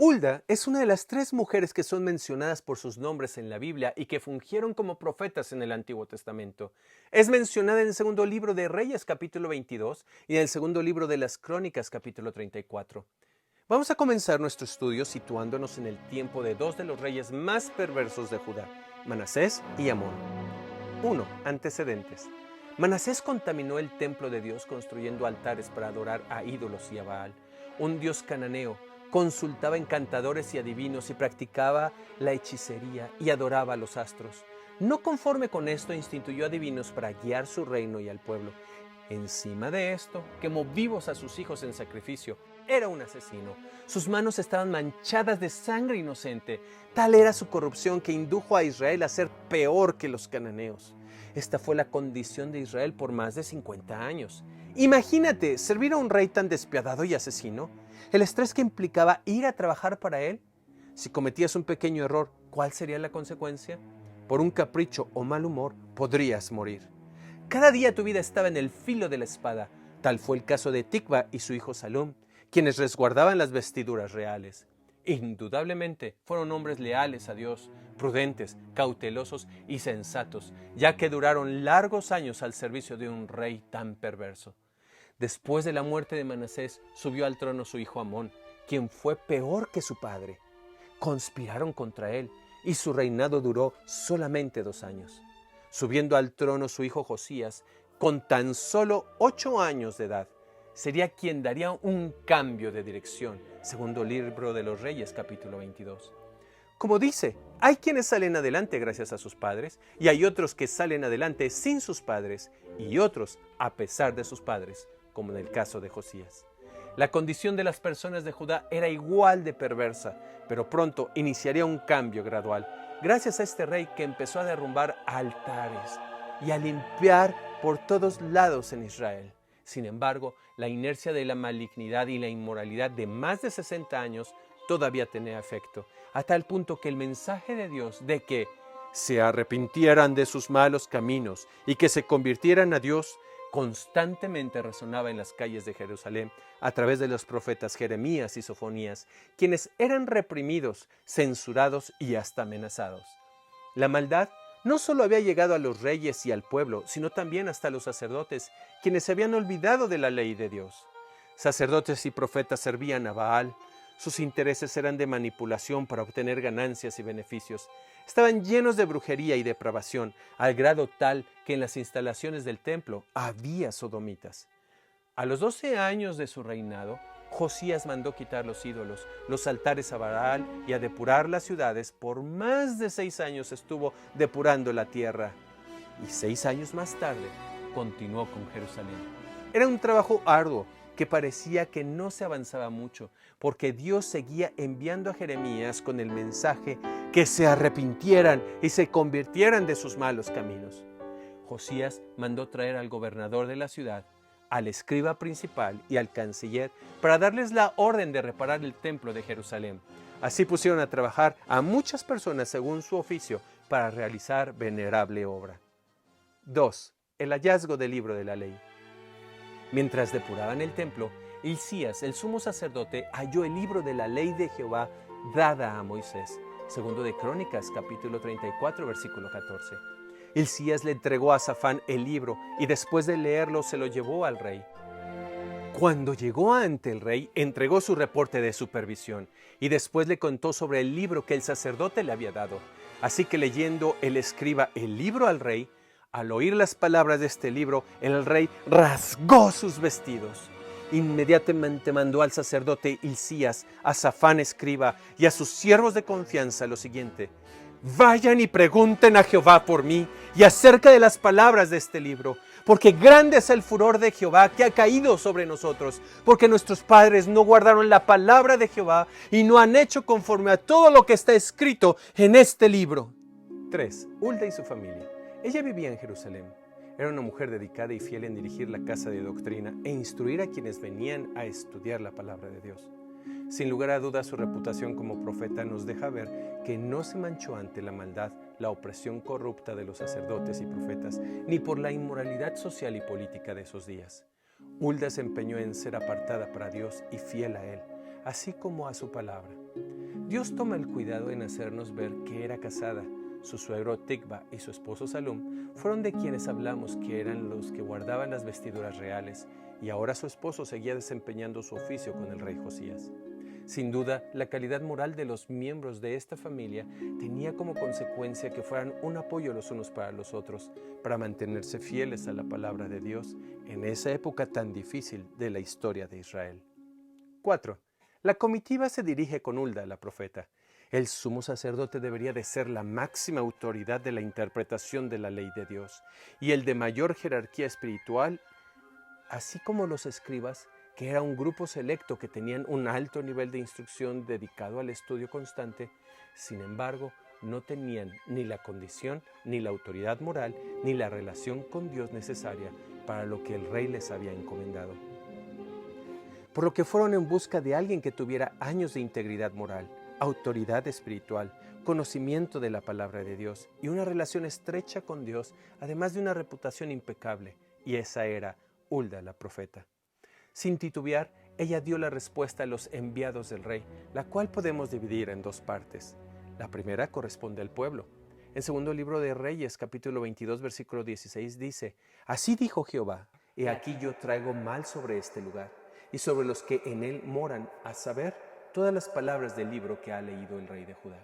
Hulda es una de las tres mujeres que son mencionadas por sus nombres en la Biblia y que fungieron como profetas en el Antiguo Testamento. Es mencionada en el segundo libro de Reyes, capítulo 22, y en el segundo libro de las Crónicas, capítulo 34. Vamos a comenzar nuestro estudio situándonos en el tiempo de dos de los reyes más perversos de Judá, Manasés y Amón. 1. Antecedentes. Manasés contaminó el templo de Dios construyendo altares para adorar a ídolos y a Baal, un dios cananeo. Consultaba encantadores y adivinos y practicaba la hechicería y adoraba a los astros. No conforme con esto, instituyó adivinos para guiar su reino y al pueblo. Encima de esto, quemó vivos a sus hijos en sacrificio. Era un asesino. Sus manos estaban manchadas de sangre inocente. Tal era su corrupción que indujo a Israel a ser peor que los cananeos. Esta fue la condición de Israel por más de 50 años. Imagínate servir a un rey tan despiadado y asesino. El estrés que implicaba ir a trabajar para él. Si cometías un pequeño error, ¿cuál sería la consecuencia? Por un capricho o mal humor, podrías morir. Cada día tu vida estaba en el filo de la espada. Tal fue el caso de Tikva y su hijo Salum, quienes resguardaban las vestiduras reales. Indudablemente fueron hombres leales a Dios, prudentes, cautelosos y sensatos, ya que duraron largos años al servicio de un rey tan perverso. Después de la muerte de Manasés, subió al trono su hijo Amón, quien fue peor que su padre. Conspiraron contra él y su reinado duró solamente 2 años. Subiendo al trono su hijo Josías, con tan solo 8 años de edad, sería quien daría un cambio de dirección, segundo libro de los Reyes, capítulo 22. Como dice, hay quienes salen adelante gracias a sus padres y hay otros que salen adelante sin sus padres y otros a pesar de sus padres, como en el caso de Josías. La condición de las personas de Judá era igual de perversa, pero pronto iniciaría un cambio gradual, gracias a este rey que empezó a derrumbar altares y a limpiar por todos lados en Israel. Sin embargo, la inercia de la malignidad y la inmoralidad de más de 60 años todavía tenía efecto, a tal punto que el mensaje de Dios de que se arrepintieran de sus malos caminos y que se convirtieran a Dios constantemente resonaba en las calles de Jerusalén a través de los profetas Jeremías y Sofonías, quienes eran reprimidos, censurados y hasta amenazados. La maldad no solo había llegado a los reyes y al pueblo, sino también hasta los sacerdotes, quienes se habían olvidado de la ley de Dios. Sacerdotes y profetas servían a Baal. Sus intereses eran de manipulación para obtener ganancias y beneficios. Estaban llenos de brujería y depravación, al grado tal que en las instalaciones del templo había sodomitas. A los 12 años de su reinado, Josías mandó quitar los ídolos, los altares a Baal y a depurar las ciudades. Por más de 6 años estuvo depurando la tierra. Y 6 años más tarde, continuó con Jerusalén. Era un trabajo arduo, que parecía que no se avanzaba mucho, porque Dios seguía enviando a Jeremías con el mensaje que se arrepintieran y se convirtieran de sus malos caminos. Josías mandó traer al gobernador de la ciudad, al escriba principal y al canciller para darles la orden de reparar el templo de Jerusalén. Así pusieron a trabajar a muchas personas según su oficio para realizar venerable obra. 2. El hallazgo del libro de la ley. Mientras depuraban el templo, Hilcías, el sumo sacerdote, halló el libro de la ley de Jehová dada a Moisés. Segundo de Crónicas, capítulo 34, versículo 14. Hilcías le entregó a Safán el libro y después de leerlo se lo llevó al rey. Cuando llegó ante el rey, entregó su reporte de supervisión y después le contó sobre el libro que el sacerdote le había dado. Así que leyendo el escriba el libro al rey, al oír las palabras de este libro, el rey rasgó sus vestidos. Inmediatamente mandó al sacerdote Hilcías, a Safán escriba y a sus siervos de confianza lo siguiente: vayan y pregunten a Jehová por mí y acerca de las palabras de este libro, porque grande es el furor de Jehová que ha caído sobre nosotros, porque nuestros padres no guardaron la palabra de Jehová y no han hecho conforme a todo lo que está escrito en este libro. 3. Hulda y su familia. Ella vivía en Jerusalén. Era una mujer dedicada y fiel en dirigir la casa de doctrina e instruir a quienes venían a estudiar la palabra de Dios. Sin lugar a dudas, su reputación como profeta nos deja ver que no se manchó ante la maldad, la opresión corrupta de los sacerdotes y profetas, ni por la inmoralidad social y política de esos días. Hulda se empeñó en ser apartada para Dios y fiel a Él, así como a su palabra. Dios toma el cuidado en hacernos ver que era casada. Su suegro Ticba y su esposo Salum fueron de quienes hablamos que eran los que guardaban las vestiduras reales, y ahora su esposo seguía desempeñando su oficio con el rey Josías. Sin duda, la calidad moral de los miembros de esta familia tenía como consecuencia que fueran un apoyo los unos para los otros, para mantenerse fieles a la palabra de Dios en esa época tan difícil de la historia de Israel. 4. La comitiva se dirige con Hulda, la profeta. El sumo sacerdote debería de ser la máxima autoridad de la interpretación de la ley de Dios, y el de mayor jerarquía espiritual, así como los escribas, que era un grupo selecto que tenían un alto nivel de instrucción dedicado al estudio constante. Sin embargo, no tenían ni la condición, ni la autoridad moral, ni la relación con Dios necesaria para lo que el rey les había encomendado. Por lo que fueron en busca de alguien que tuviera años de integridad moral, autoridad espiritual, conocimiento de la palabra de Dios y una relación estrecha con Dios, además de una reputación impecable, y esa era Hulda la profeta. Sin titubear, ella dio la respuesta a los enviados del rey, la cual podemos dividir en dos partes. La primera corresponde al pueblo. En segundo libro de Reyes, capítulo 22, versículo 16, dice: Así dijo Jehová, he aquí yo traigo mal sobre este lugar, y sobre los que en él moran, a saber, todas las palabras del libro que ha leído el rey de Judá.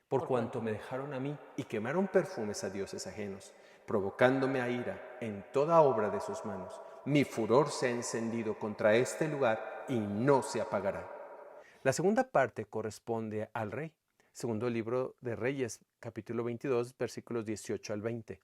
Por cuanto me dejaron a mí y quemaron perfumes a dioses ajenos, provocándome a ira en toda obra de sus manos, mi furor se ha encendido contra este lugar y no se apagará. La segunda parte corresponde al rey. Segundo libro de Reyes, capítulo 22, versículos 18 al 20.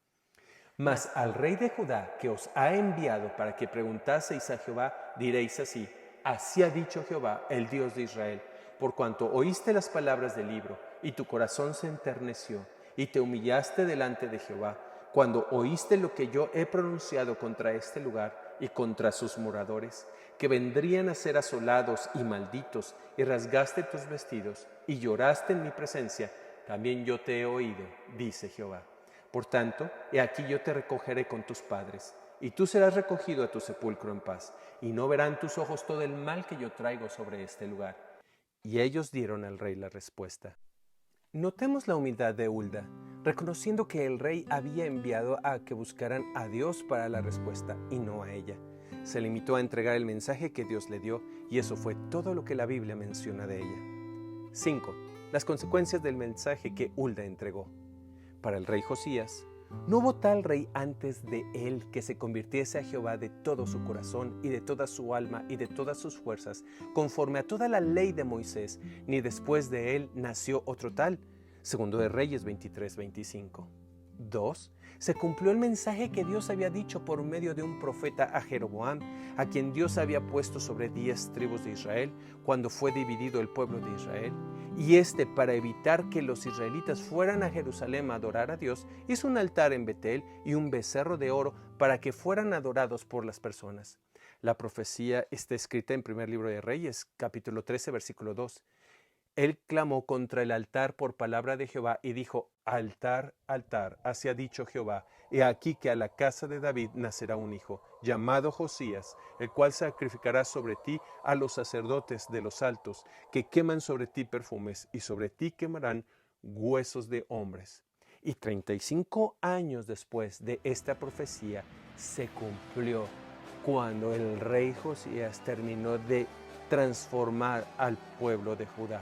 Mas al rey de Judá, que os ha enviado para que preguntaseis a Jehová, diréis así: Así ha dicho Jehová, el Dios de Israel, por cuanto oíste las palabras del libro, y tu corazón se enterneció, y te humillaste delante de Jehová, cuando oíste lo que yo he pronunciado contra este lugar y contra sus moradores, que vendrían a ser asolados y malditos, y rasgaste tus vestidos, y lloraste en mi presencia, también yo te he oído, dice Jehová. Por tanto, he aquí yo te recogeré con tus padres, y tú serás recogido a tu sepulcro en paz, y no verán tus ojos todo el mal que yo traigo sobre este lugar. Y ellos dieron al rey la respuesta. Notemos la humildad de Hulda, reconociendo que el rey había enviado a que buscaran a Dios para la respuesta y no a ella. Se limitó a entregar el mensaje que Dios le dio, y eso fue todo lo que la Biblia menciona de ella. 5. Las consecuencias del mensaje que Hulda entregó. Para el rey Josías, no hubo tal rey antes de él que se convirtiese a Jehová de todo su corazón y de toda su alma y de todas sus fuerzas, conforme a toda la ley de Moisés, ni después de él nació otro tal. Segundo de Reyes 23, 25. 2. Se cumplió el mensaje que Dios había dicho por medio de un profeta a Jeroboam, a quien Dios había puesto sobre 10 tribus de Israel, cuando fue dividido el pueblo de Israel. Y para evitar que los israelitas fueran a Jerusalén a adorar a Dios, hizo un altar en Betel y un becerro de oro para que fueran adorados por las personas. La profecía está escrita en primer libro de Reyes, capítulo 13, versículo 2. Él clamó contra el altar por palabra de Jehová y dijo: Altar, altar, así ha dicho Jehová, he aquí que a la casa de David nacerá un hijo, llamado Josías, el cual sacrificará sobre ti a los sacerdotes de los altos, que queman sobre ti perfumes, y sobre ti quemarán huesos de hombres. Y 35 años después de esta profecía se cumplió, cuando el rey Josías terminó de transformar al pueblo de Judá.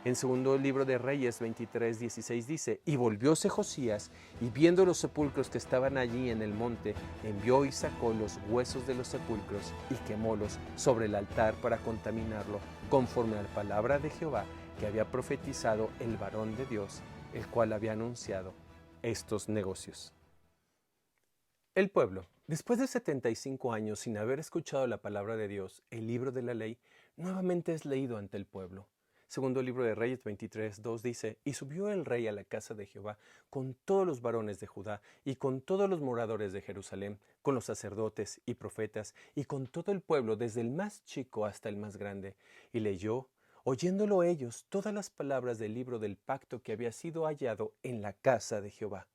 En segundo libro de Reyes 23, 16 dice: Y volvióse Josías, y viendo los sepulcros que estaban allí en el monte, envió y sacó los huesos de los sepulcros, y quemólos sobre el altar para contaminarlo, conforme a la palabra de Jehová que había profetizado el varón de Dios, el cual había anunciado estos negocios. El pueblo, después de 75 años sin haber escuchado la palabra de Dios, el libro de la ley, nuevamente es leído ante el pueblo. Segundo libro de Reyes 23, 2 dice: Y subió el rey a la casa de Jehová con todos los varones de Judá y con todos los moradores de Jerusalén, con los sacerdotes y profetas y con todo el pueblo, desde el más chico hasta el más grande. Y leyó, oyéndolo ellos, todas las palabras del libro del pacto que había sido hallado en la casa de Jehová.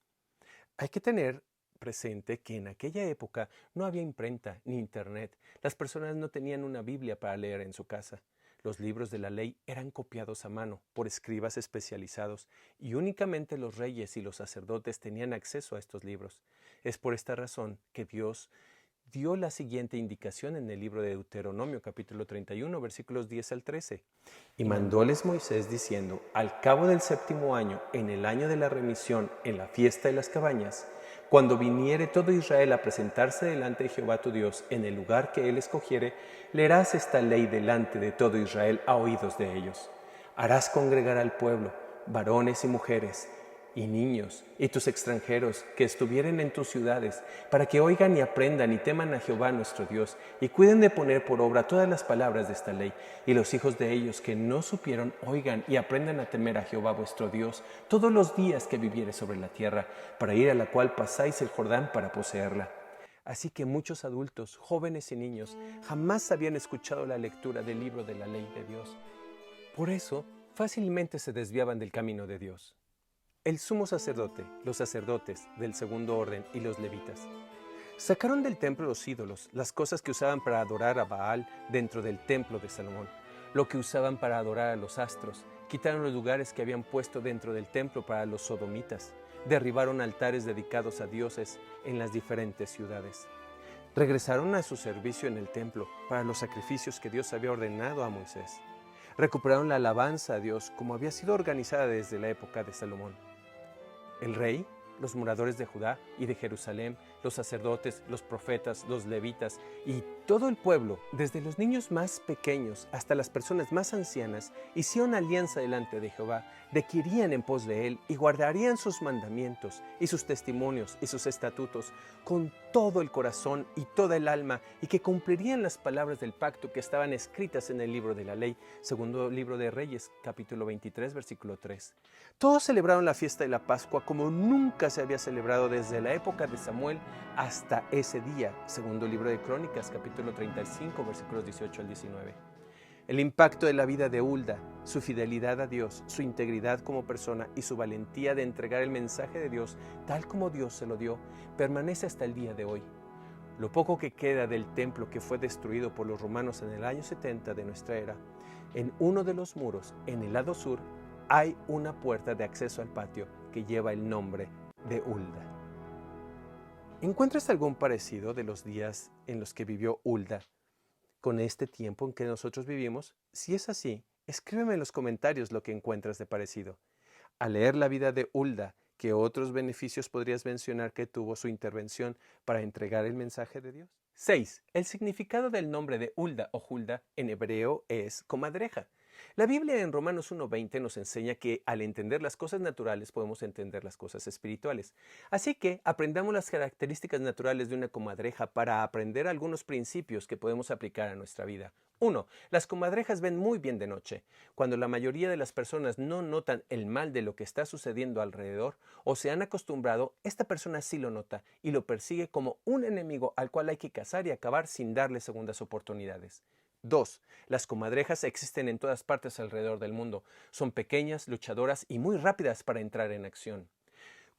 Hay que tener presente que en aquella época no había imprenta ni internet. Las personas no tenían una Biblia para leer en su casa. Los libros de la ley eran copiados a mano por escribas especializados y únicamente los reyes y los sacerdotes tenían acceso a estos libros. Es por esta razón que Dios dio la siguiente indicación en el libro de Deuteronomio, capítulo 31, versículos 10 al 13. Y mandóles Moisés diciendo: al cabo del 7º año, en el año de la remisión, en la fiesta de las cabañas, cuando viniere todo Israel a presentarse delante de Jehová tu Dios en el lugar que él escogiere, leerás esta ley delante de todo Israel a oídos de ellos. Harás congregar al pueblo, varones y mujeres, y niños, y tus extranjeros que estuvieren en tus ciudades, para que oigan y aprendan y teman a Jehová nuestro Dios, y cuiden de poner por obra todas las palabras de esta ley. Y los hijos de ellos que no supieron, oigan y aprendan a temer a Jehová vuestro Dios todos los días que vivieres sobre la tierra, para ir a la cual pasáis el Jordán para poseerla. Así que muchos adultos, jóvenes y niños jamás habían escuchado la lectura del libro de la ley de Dios. Por eso, fácilmente se desviaban del camino de Dios. El sumo sacerdote, los sacerdotes del segundo orden y los levitas sacaron del templo los ídolos, las cosas que usaban para adorar a Baal dentro del templo de Salomón, lo que usaban para adorar a los astros, quitaron los lugares que habían puesto dentro del templo para los sodomitas, derribaron altares dedicados a dioses en las diferentes ciudades. Regresaron a su servicio en el templo para los sacrificios que Dios había ordenado a Moisés. Recuperaron la alabanza a Dios como había sido organizada desde la época de Salomón. El rey, los moradores de Judá y de Jerusalén, los sacerdotes, los profetas, los levitas y todo el pueblo, desde los niños más pequeños hasta las personas más ancianas, hicieron alianza delante de Jehová, de que irían en pos de él y guardarían sus mandamientos y sus testimonios y sus estatutos con todo el corazón y toda el alma, y que cumplirían las palabras del pacto que estaban escritas en el libro de la ley, segundo libro de Reyes, capítulo 23, versículo 3. Todos celebraron la fiesta de la Pascua como nunca se había celebrado desde la época de Samuel hasta ese día, segundo libro de Crónicas, capítulo 35, versículos 18 al 19. El impacto de la vida de Hulda, su fidelidad a Dios, su integridad como persona y su valentía de entregar el mensaje de Dios tal como Dios se lo dio, permanece hasta el día de hoy. Lo poco que queda del templo que fue destruido por los romanos en el año 70 de nuestra era, en uno de los muros, en el lado sur, hay una puerta de acceso al patio que lleva el nombre de Hulda. ¿Encuentras algún parecido de los días en los que vivió Hulda con este tiempo en que nosotros vivimos? Si es así, escríbeme en los comentarios lo que encuentras de parecido. Al leer la vida de Hulda, ¿qué otros beneficios podrías mencionar que tuvo su intervención para entregar el mensaje de Dios? 6. El significado del nombre de Hulda o Hulda en hebreo es comadreja. La Biblia en Romanos 1:20 nos enseña que al entender las cosas naturales podemos entender las cosas espirituales. Así que aprendamos las características naturales de una comadreja para aprender algunos principios que podemos aplicar a nuestra vida. 1. Las comadrejas ven muy bien de noche. Cuando la mayoría de las personas no notan el mal de lo que está sucediendo alrededor o se han acostumbrado, esta persona sí lo nota y lo persigue como un enemigo al cual hay que cazar y acabar sin darle segundas oportunidades. 2. Las comadrejas existen en todas partes alrededor del mundo. Son pequeñas, luchadoras y muy rápidas para entrar en acción.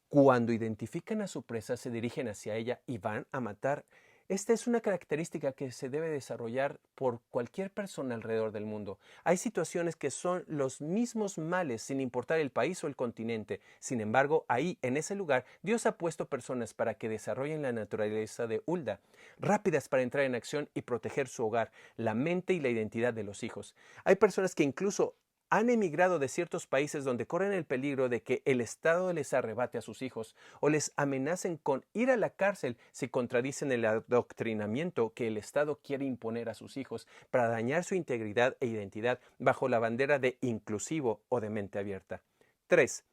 Cuando identifican a su presa, se dirigen hacia ella y van a matar. Esta es una característica que se debe desarrollar por cualquier persona alrededor del mundo. Hay situaciones que son los mismos males sin importar el país o el continente. Sin embargo, ahí, en ese lugar, Dios ha puesto personas para que desarrollen la naturaleza de Hulda, rápidas para entrar en acción y proteger su hogar, la mente y la identidad de los hijos. Hay personas que incluso han emigrado de ciertos países donde corren el peligro de que el Estado les arrebate a sus hijos o les amenacen con ir a la cárcel si contradicen el adoctrinamiento que el Estado quiere imponer a sus hijos para dañar su integridad e identidad bajo la bandera de inclusivo o de mente abierta. 3.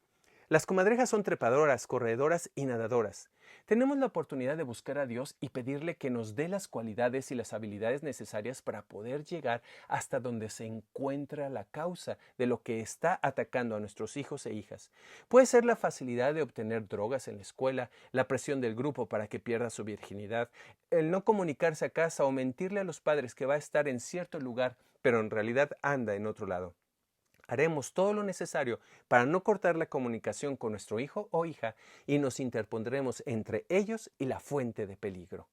Las comadrejas son trepadoras, corredoras y nadadoras. Tenemos la oportunidad de buscar a Dios y pedirle que nos dé las cualidades y las habilidades necesarias para poder llegar hasta donde se encuentra la causa de lo que está atacando a nuestros hijos e hijas. Puede ser la facilidad de obtener drogas en la escuela, la presión del grupo para que pierda su virginidad, el no comunicarse a casa o mentirle a los padres que va a estar en cierto lugar, pero en realidad anda en otro lado. Haremos todo lo necesario para no cortar la comunicación con nuestro hijo o hija y nos interpondremos entre ellos y la fuente de peligro.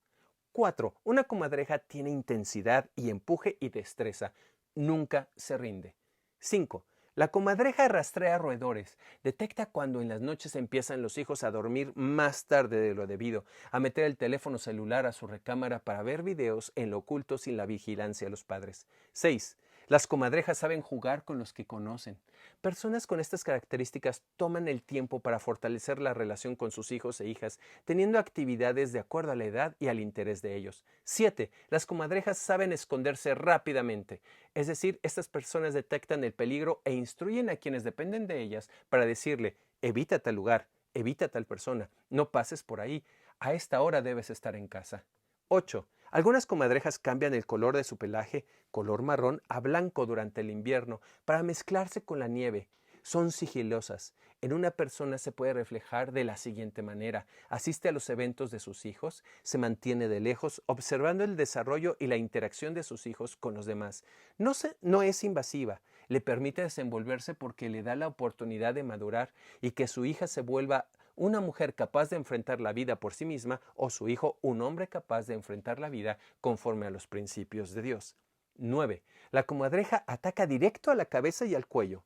4. Una comadreja tiene intensidad y empuje y destreza. Nunca se rinde. 5. La comadreja rastrea roedores. Detecta cuando en las noches empiezan los hijos a dormir más tarde de lo debido, a meter el teléfono celular a su recámara para ver videos en lo oculto sin la vigilancia de los padres. 6. Las comadrejas saben jugar con los que conocen. Personas con estas características toman el tiempo para fortalecer la relación con sus hijos e hijas, teniendo actividades de acuerdo a la edad y al interés de ellos. 7. Las comadrejas saben esconderse rápidamente. Es decir, estas personas detectan el peligro e instruyen a quienes dependen de ellas para decirle, evita tal lugar, evita tal persona, no pases por ahí, a esta hora debes estar en casa. 8. Algunas comadrejas cambian el color de su pelaje, color marrón, a blanco durante el invierno, para mezclarse con la nieve. Son sigilosas. En una persona se puede reflejar de la siguiente manera. Asiste a los eventos de sus hijos, se mantiene de lejos, observando el desarrollo y la interacción de sus hijos con los demás. No es invasiva, le permite desenvolverse porque le da la oportunidad de madurar y que su hija se vuelva una mujer capaz de enfrentar la vida por sí misma o su hijo un hombre capaz de enfrentar la vida conforme a los principios de Dios. 9. La comadreja ataca directo a la cabeza y al cuello.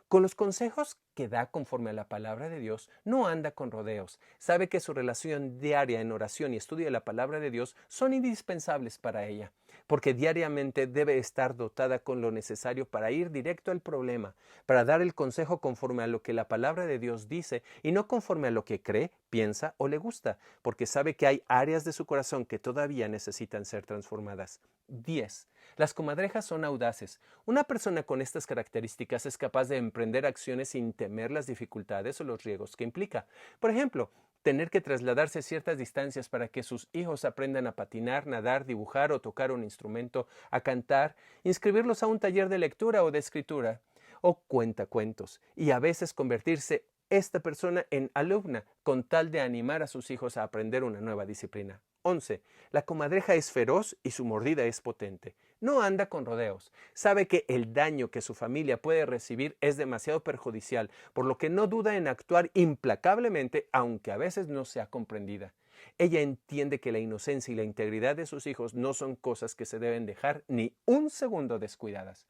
Con los consejos que da conforme a la palabra de Dios, no anda con rodeos. Sabe que su relación diaria en oración y estudio de la palabra de Dios son indispensables para ella, porque diariamente debe estar dotada con lo necesario para ir directo al problema, para dar el consejo conforme a lo que la palabra de Dios dice y no conforme a lo que cree, piensa o le gusta, porque sabe que hay áreas de su corazón que todavía necesitan ser transformadas. 10. Las comadrejas son audaces. Una persona con estas características es capaz de emprender acciones sin temer las dificultades o los riesgos que implica. Por ejemplo, tener que trasladarse ciertas distancias para que sus hijos aprendan a patinar, nadar, dibujar o tocar un instrumento, a cantar, inscribirlos a un taller de lectura o de escritura, o cuentacuentos, y a veces convertirse esta persona en alumna con tal de animar a sus hijos a aprender una nueva disciplina. 11. La comadreja es feroz y su mordida es potente. No anda con rodeos. Sabe que el daño que su familia puede recibir es demasiado perjudicial, por lo que no duda en actuar implacablemente, aunque a veces no sea comprendida. Ella entiende que la inocencia y la integridad de sus hijos no son cosas que se deben dejar ni un segundo descuidadas.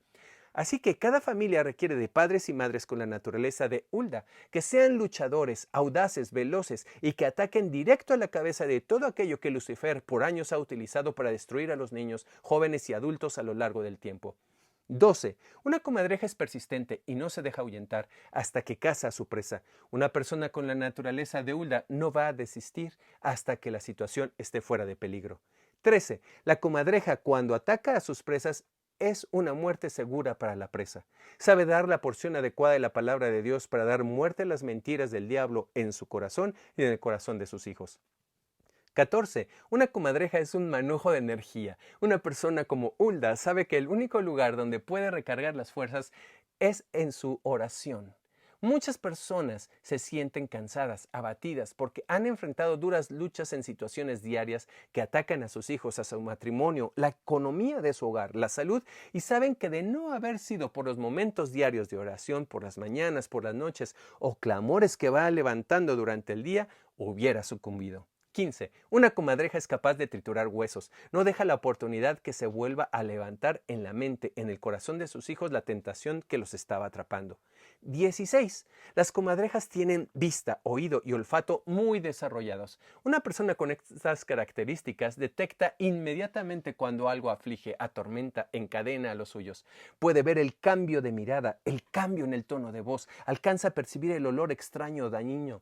Así que cada familia requiere de padres y madres con la naturaleza de Hulda, que sean luchadores, audaces, veloces y que ataquen directo a la cabeza de todo aquello que Lucifer por años ha utilizado para destruir a los niños, jóvenes y adultos a lo largo del tiempo. 12. Una comadreja es persistente y no se deja ahuyentar hasta que caza a su presa. Una persona con la naturaleza de Hulda no va a desistir hasta que la situación esté fuera de peligro. 13. La comadreja, cuando ataca a sus presas, es una muerte segura para la presa. Sabe dar la porción adecuada de la palabra de Dios para dar muerte a las mentiras del diablo en su corazón y en el corazón de sus hijos. 14. Una comadreja es un manojo de energía. Una persona como Hulda sabe que el único lugar donde puede recargar las fuerzas es en su oración. Muchas personas se sienten cansadas, abatidas, porque han enfrentado duras luchas en situaciones diarias que atacan a sus hijos, a su matrimonio, la economía de su hogar, la salud, y saben que de no haber sido por los momentos diarios de oración, por las mañanas, por las noches, o clamores que va levantando durante el día, hubiera sucumbido. 15. Una comadreja es capaz de triturar huesos. No deja la oportunidad que se vuelva a levantar en la mente, en el corazón de sus hijos, la tentación que los estaba atrapando. 16. Las comadrejas tienen vista, oído y olfato muy desarrollados. Una persona con estas características detecta inmediatamente cuando algo aflige, atormenta, encadena a los suyos. Puede ver el cambio de mirada, el cambio en el tono de voz, alcanza a percibir el olor extraño o dañino,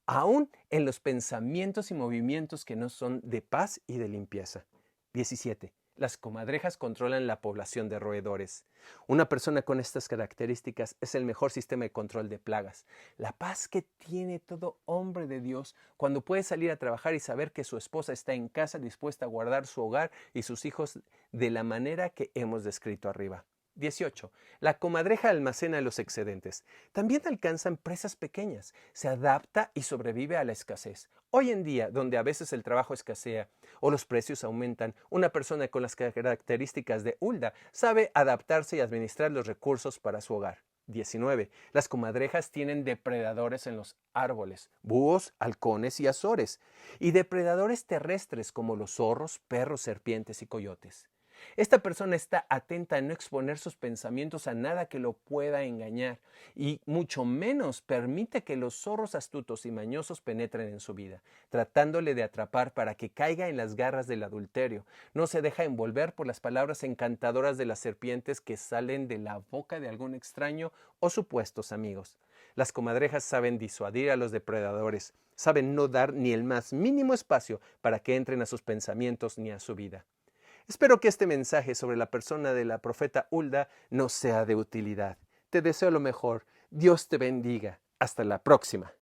aún en los pensamientos y movimientos que no son de paz y de limpieza. 17. Las comadrejas controlan la población de roedores. Una persona con estas características es el mejor sistema de control de plagas. La paz que tiene todo hombre de Dios cuando puede salir a trabajar y saber que su esposa está en casa dispuesta a guardar su hogar y sus hijos de la manera que hemos descrito arriba. 18. La comadreja almacena los excedentes. También alcanzan presas pequeñas. Se adapta y sobrevive a la escasez. Hoy en día, donde a veces el trabajo escasea o los precios aumentan, una persona con las características de Hulda sabe adaptarse y administrar los recursos para su hogar. 19. Las comadrejas tienen depredadores en los árboles, búhos, halcones y azores, y depredadores terrestres como los zorros, perros, serpientes y coyotes. Esta persona está atenta a no exponer sus pensamientos a nada que lo pueda engañar y mucho menos permite que los zorros astutos y mañosos penetren en su vida, tratándole de atrapar para que caiga en las garras del adulterio. No se deja envolver por las palabras encantadoras de las serpientes que salen de la boca de algún extraño o supuestos amigos. Las comadrejas saben disuadir a los depredadores, saben no dar ni el más mínimo espacio para que entren a sus pensamientos ni a su vida. Espero que este mensaje sobre la persona de la profeta Hulda nos sea de utilidad. Te deseo lo mejor. Dios te bendiga. Hasta la próxima.